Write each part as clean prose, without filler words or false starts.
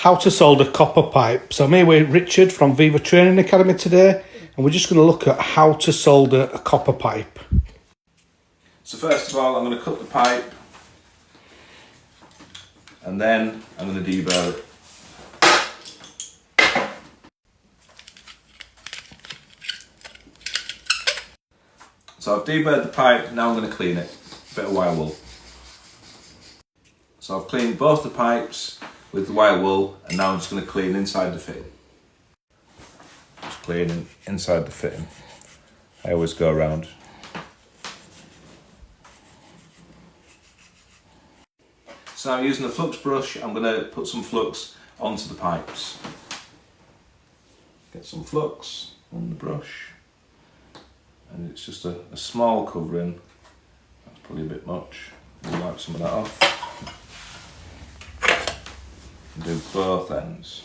how to solder copper pipe. So I'm here with Richard from VivaTraining Academy today, and we're just going to look at how to solder a copper pipe. So first of all, I'm going to cut the pipe, and then I'm going to deburr it. So I've deburred the pipe, now I'm going to clean it. Bit of wire wool. So I've cleaned both the pipes with the wire wool, and now I'm just going to clean inside the fitting. Just cleaning inside the fitting. I always go around. So now using the flux brush, I'm going to put some flux onto the pipes. Get some flux on the brush. And it's just a small covering. That's probably a bit much. We'll wipe some of that off. And do both ends.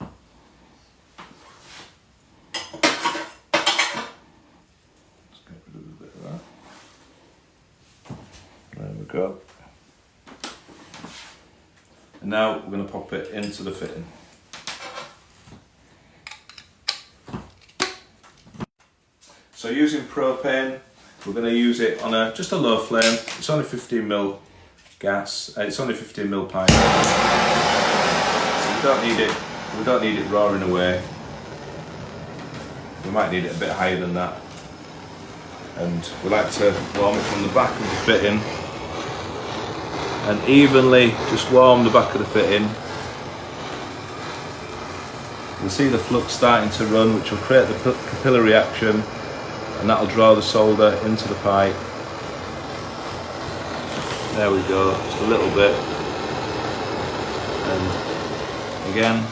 Let's get rid of a bit of that. There we go. And now we're going to pop it into the fitting. So using propane, we're going to use it on just a low flame. It's only 15mm gas. It's only 15mm pipe. So we don't need it roaring away. We might need it a bit higher than that. And we like to warm it from the back of the fitting and evenly just warm the back of the fitting. You'll see the flux starting to run, which will create the capillary reaction, and that'll draw the solder into the pipe. There we go, just a little bit. And again,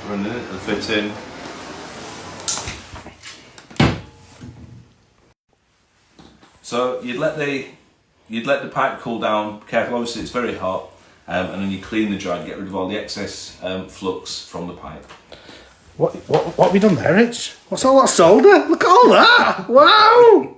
running into the fitting. So you'd let the pipe cool down, careful, obviously it's very hot, and then you clean the joint, get rid of all the excess flux from the pipe. What have we done there, Rich? What's all that solder? Look at all that! Wow!